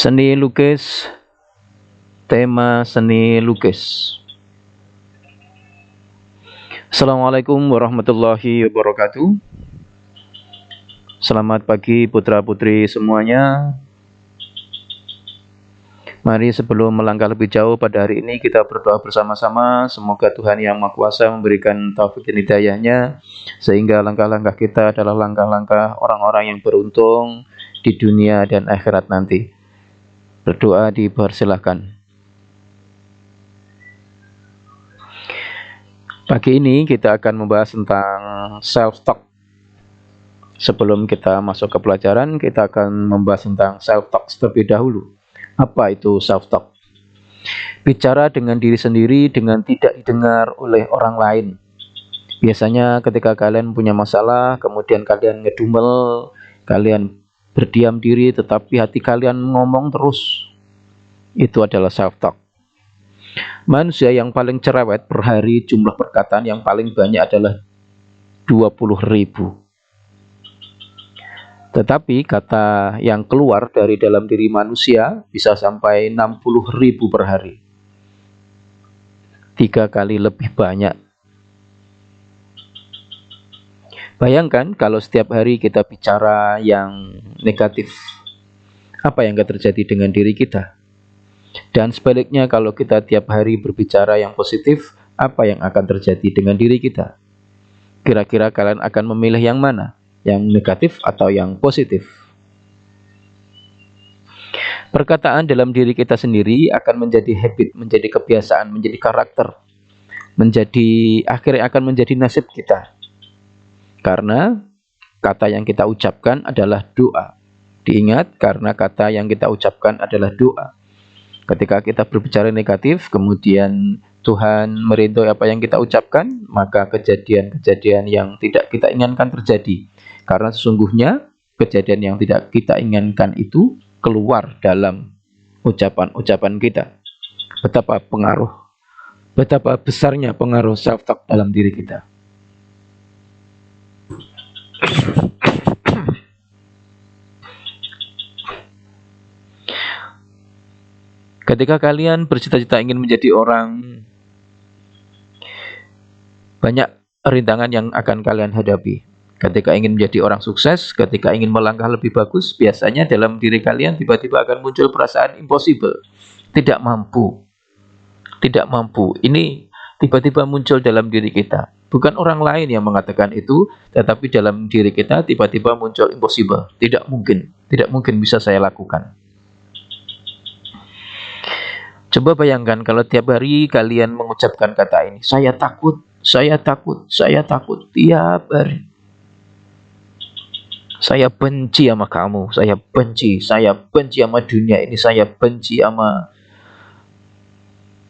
Seni lukis, tema seni lukis. Assalamualaikum warahmatullahi wabarakatuh. Selamat pagi putra-putri semuanya. Mari sebelum melangkah lebih jauh pada hari ini kita berdoa bersama-sama. Semoga Tuhan Yang Maha Kuasa memberikan taufik dan hidayahnya, sehingga langkah-langkah kita adalah langkah-langkah orang-orang yang beruntung di dunia dan akhirat nanti. Berdoa dipersilahkan. Pagi ini kita akan membahas tentang self-talk. Sebelum kita masuk ke pelajaran, kita akan membahas tentang self-talk terlebih dahulu. Apa itu self-talk? Bicara dengan diri sendiri dengan tidak didengar oleh orang lain. Biasanya ketika kalian punya masalah, kemudian kalian ngedumel, kalian berdiam diri, tetapi hati kalian ngomong terus. Itu adalah self-talk. Manusia yang paling cerewet per hari, jumlah perkataan yang paling banyak adalah 20.000. Tetapi kata yang keluar dari dalam diri manusia bisa sampai 60.000 per hari. 3 kali lebih banyak. Bayangkan kalau setiap hari kita bicara yang negatif, apa yang akan terjadi dengan diri kita? Dan sebaliknya, kalau kita tiap hari berbicara yang positif, apa yang akan terjadi dengan diri kita? Kira-kira kalian akan memilih yang mana? Yang negatif atau yang positif? Perkataan dalam diri kita sendiri akan menjadi habit, menjadi kebiasaan, menjadi karakter, akhirnya akan menjadi nasib kita. Karena kata yang kita ucapkan adalah doa. Diingat, karena kata yang kita ucapkan adalah doa. Ketika kita berbicara negatif, kemudian Tuhan meridhoi apa yang kita ucapkan, maka kejadian-kejadian yang tidak kita inginkan terjadi. Karena sesungguhnya kejadian yang tidak kita inginkan itu keluar dalam ucapan-ucapan kita. Betapa besarnya pengaruh self-talk dalam diri kita. Ketika kalian bercita-cita ingin menjadi orang, banyak rintangan yang akan kalian hadapi. Ketika ingin menjadi orang sukses, ketika ingin melangkah lebih bagus, biasanya dalam diri kalian tiba-tiba akan muncul perasaan impossible, tidak mampu. Ini tiba-tiba muncul dalam diri kita. Bukan orang lain yang mengatakan itu, tetapi dalam diri kita tiba-tiba muncul impossible. Tidak mungkin bisa saya lakukan. Coba bayangkan kalau tiap hari kalian mengucapkan kata ini, saya takut, tiap hari. Saya benci sama kamu, saya benci sama dunia ini, saya benci sama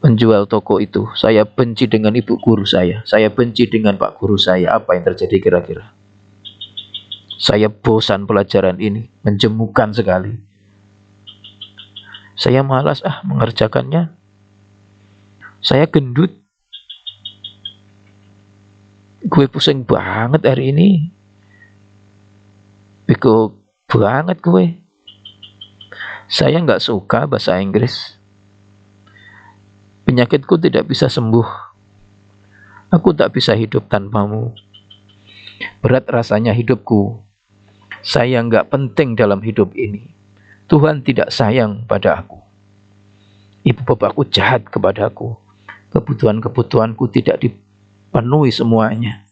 penjual toko itu, saya benci dengan ibu guru saya benci dengan pak guru saya. Apa yang terjadi kira-kira? Saya bosan pelajaran ini, menjemukan sekali. Saya malas mengerjakannya. Saya gendut. Gue pusing banget hari ini. Bego banget gue. Saya nggak suka bahasa Inggris. Penyakitku tidak bisa sembuh. Aku tak bisa hidup tanpamu. Berat rasanya hidupku. Saya nggak penting dalam hidup ini. Tuhan tidak sayang pada aku. Ibu bapakku jahat kepadaku. Kebutuhan-kebutuhanku tidak dipenuhi semuanya.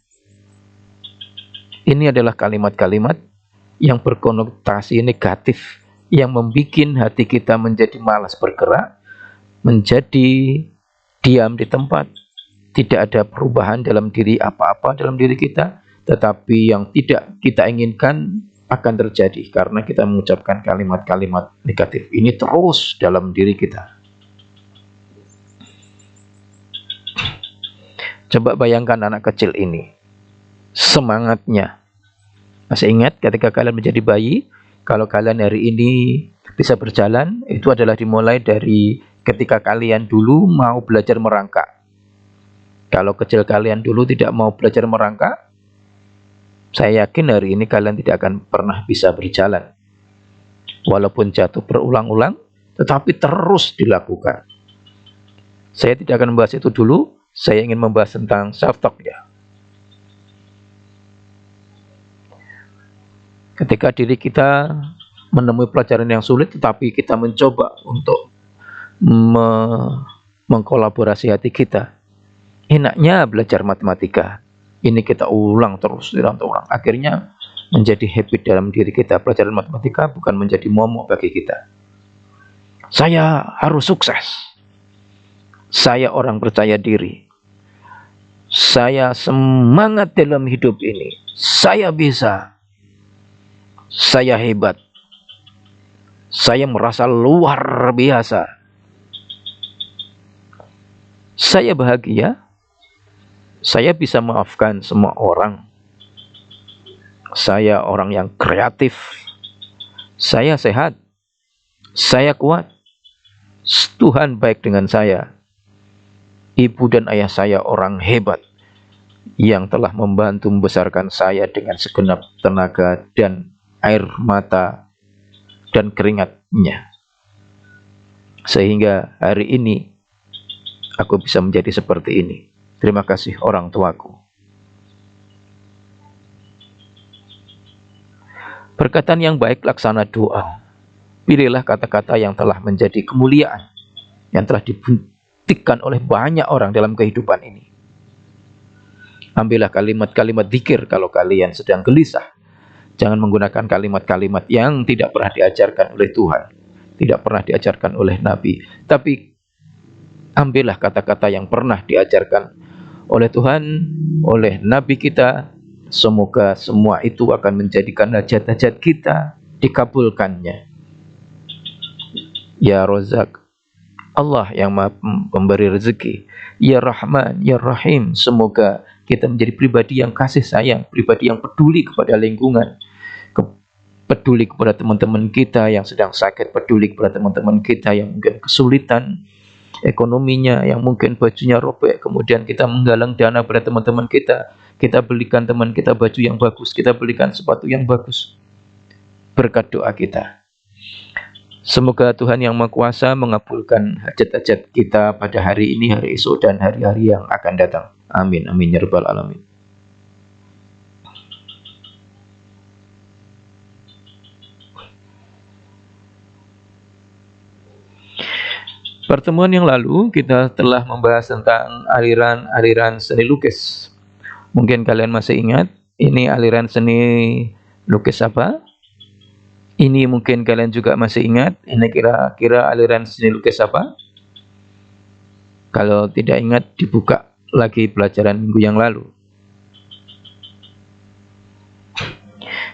Ini adalah kalimat-kalimat yang berkonotasi negatif, yang membuat hati kita menjadi malas bergerak, menjadi diam di tempat. Tidak ada perubahan dalam diri apa-apa dalam diri kita, tetapi yang tidak kita inginkan akan terjadi karena kita mengucapkan kalimat-kalimat negatif ini terus dalam diri kita. Coba bayangkan anak kecil ini, semangatnya. Masih ingat ketika kalian menjadi bayi, kalau kalian hari ini bisa berjalan, itu adalah dimulai dari ketika kalian dulu mau belajar merangkak. Kalau kecil kalian dulu tidak mau belajar merangkak, saya yakin hari ini kalian tidak akan pernah bisa berjalan. Walaupun jatuh berulang-ulang, tetapi terus dilakukan. Saya tidak akan membahas itu dulu, saya ingin membahas tentang self-talk ya. Ketika diri kita menemui pelajaran yang sulit, tetapi kita mencoba untuk mengkolaborasi hati kita. Enaknya belajar matematika. Ini kita ulang terus, ulang. Akhirnya menjadi habit dalam diri kita. Pelajaran matematika bukan menjadi momok bagi kita. Saya harus sukses. Saya orang percaya diri. Saya semangat dalam hidup ini. Saya bisa. Saya hebat. Saya merasa luar biasa. Saya bahagia. Saya bisa maafkan semua orang. Saya orang yang kreatif. Saya sehat. Saya kuat. Tuhan baik dengan saya. Ibu dan ayah saya orang hebat yang telah membantu membesarkan saya dengan segenap tenaga dan air mata dan keringatnya. Sehingga hari ini aku bisa menjadi seperti ini. Terima kasih orang tuaku. Perkataan yang baik laksana doa. Pilihlah kata-kata yang telah menjadi kemuliaan, yang telah dibuktikan oleh banyak orang dalam kehidupan ini. Ambillah kalimat-kalimat zikir kalau kalian sedang gelisah. Jangan menggunakan kalimat-kalimat yang tidak pernah diajarkan oleh Tuhan, tidak pernah diajarkan oleh Nabi. Tapi ambillah kata-kata yang pernah diajarkan oleh Tuhan, oleh Nabi kita. Semoga semua itu akan menjadikan hajat-hajat kita dikabulkannya. Ya Razak, Allah yang Maha Pemberi rezeki. Ya Rahman, Ya Rahim. Semoga kita menjadi pribadi yang kasih sayang, pribadi yang peduli kepada lingkungan, peduli kepada teman-teman kita yang sedang sakit, peduli kepada teman-teman kita yang mungkin kesulitan ekonominya, yang mungkin bajunya robek, kemudian kita menggalang dana pada teman-teman kita, kita belikan teman kita baju yang bagus, kita belikan sepatu yang bagus, berkat doa kita. Semoga Tuhan yang Maha Kuasa mengabulkan hajat-hajat kita pada hari ini, hari esok, dan hari-hari yang akan datang. Amin, amin, ya rabbal alamin. Pertemuan yang lalu kita telah membahas tentang aliran-aliran seni lukis. Mungkin kalian masih ingat, ini aliran seni lukis apa? Ini mungkin kalian juga masih ingat, ini kira-kira aliran seni lukis apa? Kalau tidak ingat, dibuka lagi pelajaran minggu yang lalu.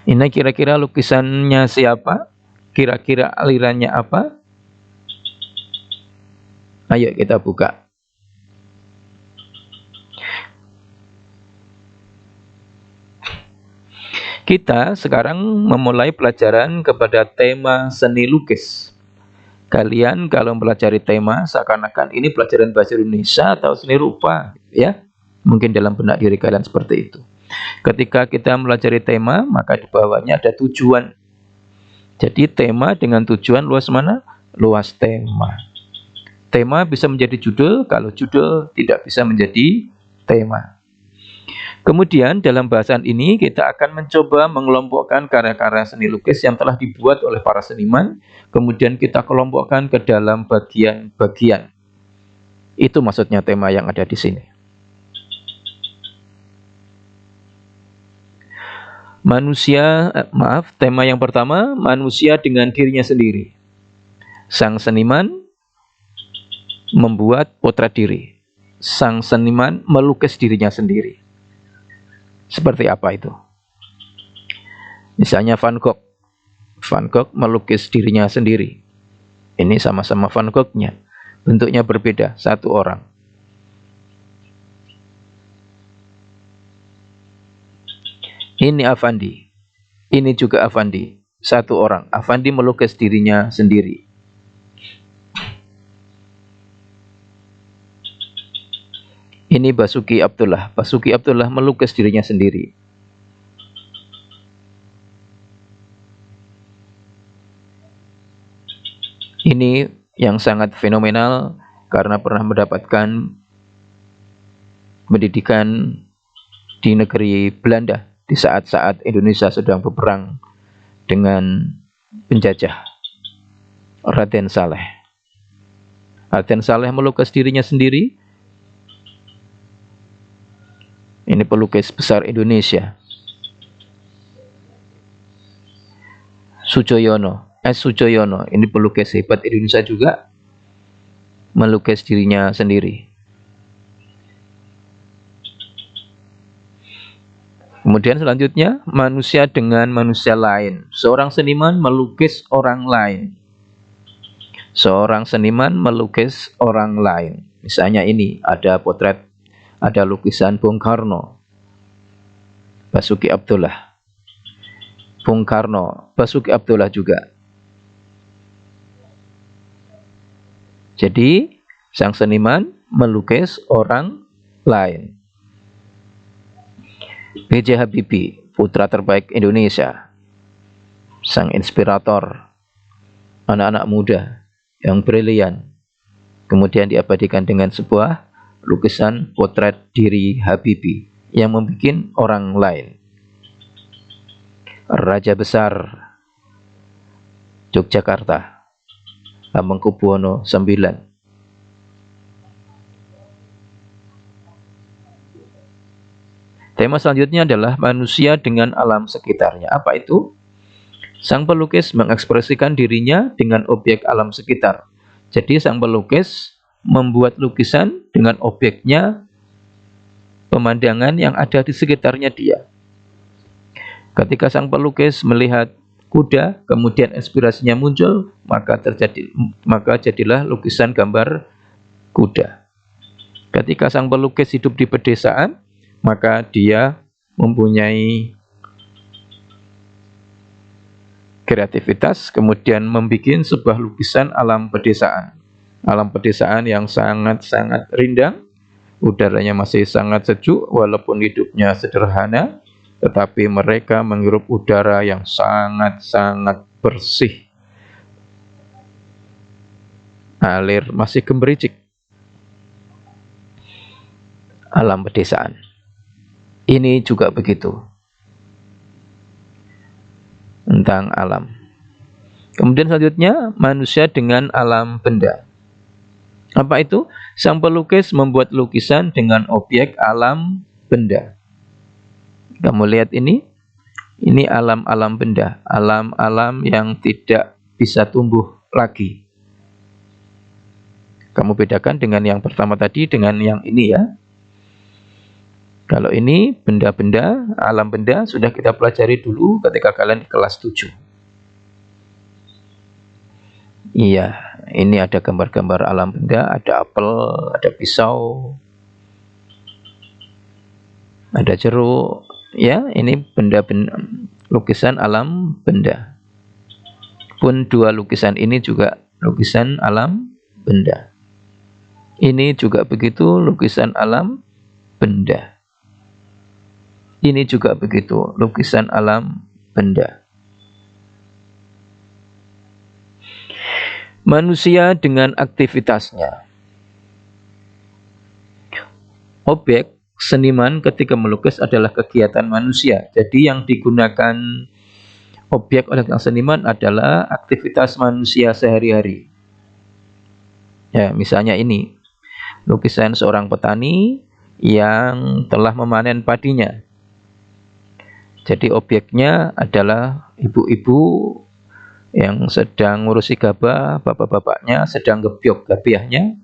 Ini kira-kira lukisannya siapa? Kira-kira alirannya apa? Ayo kita buka. Kita sekarang memulai pelajaran kepada tema seni lukis. Kalian kalau mempelajari tema seakan-akan ini pelajaran bahasa Indonesia atau seni rupa, ya. Mungkin dalam benak diri kalian seperti itu. Ketika kita mempelajari tema, maka di bawahnya ada tujuan. Jadi tema dengan tujuan luas mana? Luas tema. Tema bisa menjadi judul, kalau judul tidak bisa menjadi tema. Kemudian dalam bahasan ini kita akan mencoba mengelompokkan karya-karya seni lukis yang telah dibuat oleh para seniman. Kemudian kita kelompokkan ke dalam bagian-bagian. Itu maksudnya tema yang ada di sini. Tema yang pertama, manusia dengan dirinya sendiri. Sang seniman membuat potret diri. Sang seniman melukis dirinya sendiri. Seperti apa itu? Misalnya Van Gogh. Van Gogh melukis dirinya sendiri. Ini sama-sama Van Gogh-nya. Bentuknya berbeda, satu orang. Ini Avandi. Ini juga Avandi, satu orang. Avandi melukis dirinya sendiri. Ini Basuki Abdullah. Basuki Abdullah melukis dirinya sendiri. Ini yang sangat fenomenal karena pernah mendapatkan pendidikan di negeri Belanda di saat-saat Indonesia sedang berperang dengan penjajah. Raden Saleh. Raden Saleh melukis dirinya sendiri. Ini pelukis besar Indonesia. Sujoyono, Sujoyono, ini pelukis hebat Indonesia juga, melukis dirinya sendiri. Kemudian selanjutnya, manusia dengan manusia lain. Seorang seniman melukis orang lain. Seorang seniman melukis orang lain. Misalnya ini, ada potret, ada lukisan Bung Karno, Basuki Abdullah. Bung Karno, Basuki Abdullah juga. Jadi, sang seniman melukis orang lain. B.J. Habibie, putra terbaik Indonesia, sang inspirator anak-anak muda yang brilian, kemudian diabadikan dengan sebuah lukisan potret diri Habibie yang membuat orang lain. Raja besar Yogyakarta, Hamengkubuwono IX. Tema selanjutnya adalah manusia dengan alam sekitarnya. Apa itu? Sang pelukis mengekspresikan dirinya dengan objek alam sekitar. Jadi sang pelukis membuat lukisan dengan objeknya, pemandangan yang ada di sekitarnya dia. Ketika sang pelukis melihat kuda, kemudian inspirasinya muncul, maka jadilah lukisan gambar kuda. Ketika sang pelukis hidup di pedesaan, maka dia mempunyai kreativitas, kemudian membuat sebuah lukisan alam pedesaan. Alam pedesaan yang sangat-sangat rindang, udaranya masih sangat sejuk, walaupun hidupnya sederhana, tetapi mereka menghirup udara yang sangat-sangat bersih. Alir masih gemericik. Alam pedesaan. Ini juga begitu. Tentang alam. Kemudian selanjutnya, manusia dengan alam benda. Apa itu? Sang pelukis membuat lukisan dengan objek alam benda. Kamu lihat ini alam-alam benda, alam-alam yang tidak bisa tumbuh lagi. Kamu bedakan dengan yang pertama tadi dengan yang ini ya. Kalau ini benda-benda, alam benda sudah kita pelajari dulu ketika kalian di kelas 7. Iya, ini ada gambar-gambar alam benda, ada apel, ada pisau, ada jeruk. Ya, ini benda-benda, lukisan alam benda. Pun dua lukisan ini juga lukisan alam benda. Ini juga begitu, lukisan alam benda. Ini juga begitu, lukisan alam benda. Manusia dengan aktivitasnya. Objek seniman ketika melukis adalah kegiatan manusia. Jadi yang digunakan objek oleh sang seniman adalah aktivitas manusia sehari-hari. Ya, misalnya ini, lukisan seorang petani yang telah memanen padinya. Jadi objeknya adalah ibu-ibu yang sedang ngurusi gabah, bapak-bapaknya sedang gebyok gabiahnya.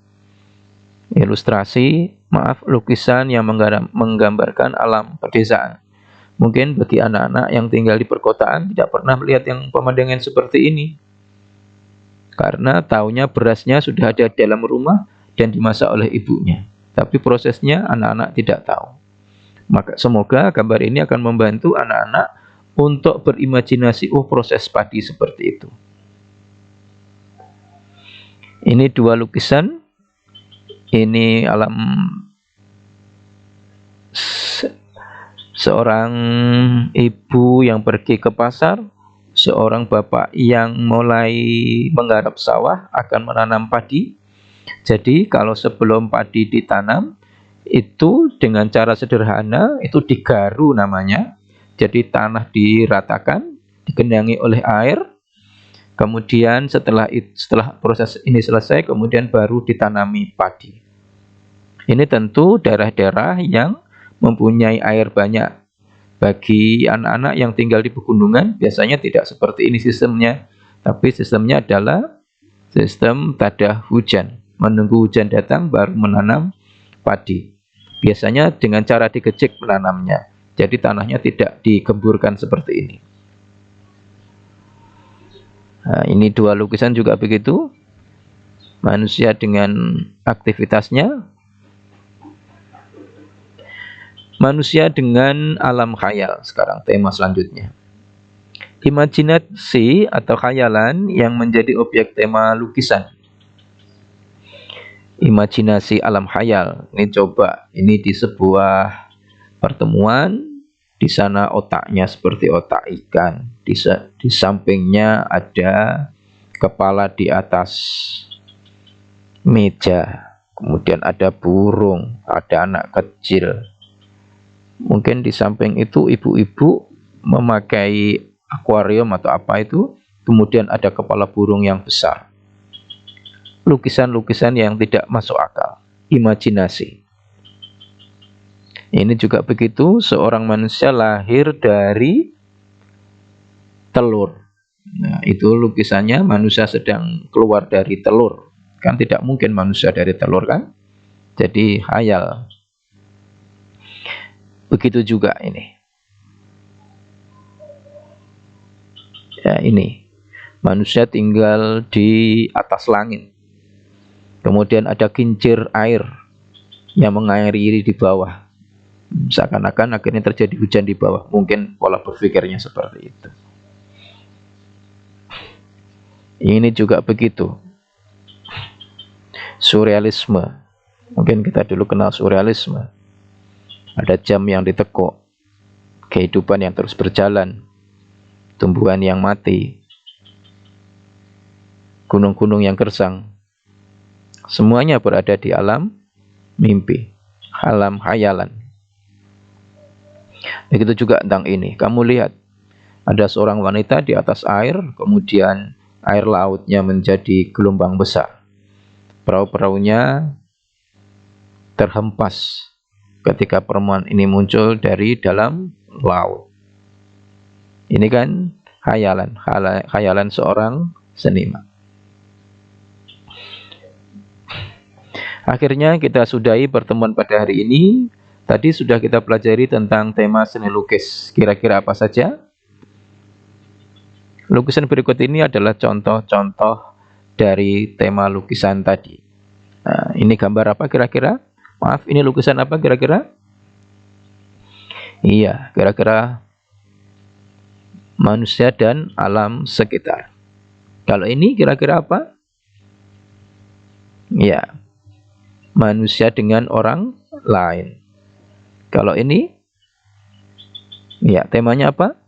Ilustrasi, lukisan yang menggambarkan alam pedesaan. Mungkin bagi anak-anak yang tinggal di perkotaan tidak pernah melihat yang pemandangan seperti ini. Karena taunya berasnya sudah ada dalam rumah dan dimasak oleh ibunya. Tapi prosesnya anak-anak tidak tahu. Maka semoga gambar ini akan membantu anak-anak untuk berimajinasi, proses padi seperti itu. Ini dua lukisan. Ini alam seorang ibu yang pergi ke pasar, seorang bapak yang mulai menggarap sawah akan menanam padi. Jadi kalau sebelum padi ditanam, itu dengan cara sederhana, itu digaru namanya. Jadi tanah diratakan, digenangi oleh air. Kemudian setelah proses ini selesai, kemudian baru ditanami padi. Ini tentu daerah-daerah yang mempunyai air banyak. Bagi anak-anak yang tinggal di pegunungan, biasanya tidak seperti ini sistemnya. Tapi sistemnya adalah sistem tadah hujan. Menunggu hujan datang baru menanam padi. Biasanya dengan cara digejek menanamnya. Jadi tanahnya tidak digemburkan seperti ini. Nah, ini dua lukisan juga begitu. Manusia dengan aktivitasnya. Manusia dengan alam khayal. Sekarang tema selanjutnya. Imajinasi atau khayalan yang menjadi objek tema lukisan. Imajinasi alam khayal. Ini coba, ini di sebuah pertemuan. Di sana otaknya seperti otak ikan. Di sampingnya ada kepala di atas meja. Kemudian ada burung, ada anak kecil. Mungkin di samping itu ibu-ibu memakai akuarium atau apa itu. Kemudian ada kepala burung yang besar. Lukisan-lukisan yang tidak masuk akal. Imajinasi. Ini juga begitu, seorang manusia lahir dari telur. Nah, itu lukisannya manusia sedang keluar dari telur. Kan tidak mungkin manusia dari telur kan? Jadi khayal. Begitu juga ini. Ya, ini. Manusia tinggal di atas langit. Kemudian ada kincir air yang mengairi di bawah. Seakan-akan akhirnya terjadi hujan di bawah. Mungkin pola berpikirnya seperti itu. Ini juga begitu. Surrealisme. Mungkin kita dulu kenal surrealisme. Ada jam yang ditekuk. Kehidupan yang terus berjalan. Tumbuhan yang mati. Gunung-gunung yang gersang. Semuanya berada di alam mimpi. Alam khayalan. Begitu juga tentang ini. Kamu lihat, ada seorang wanita di atas air, kemudian air lautnya menjadi gelombang besar. Perahu-perahunya terhempas ketika perempuan ini muncul dari dalam laut. Ini kan khayalan seorang seniman. Akhirnya kita sudahi pertemuan pada hari ini. Tadi sudah kita pelajari tentang tema seni lukis. Kira-kira apa saja? Lukisan berikut ini adalah contoh-contoh dari tema lukisan tadi. Nah, ini gambar apa kira-kira? Maaf, ini lukisan apa kira-kira? Iya, kira-kira manusia dan alam sekitar. Kalau ini kira-kira apa? Iya, manusia dengan orang lain. Kalau ini, ya temanya apa?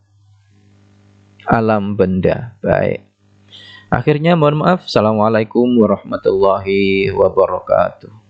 Alam benda. Baik. Akhirnya mohon maaf. Assalamualaikum warahmatullahi wabarakatuh.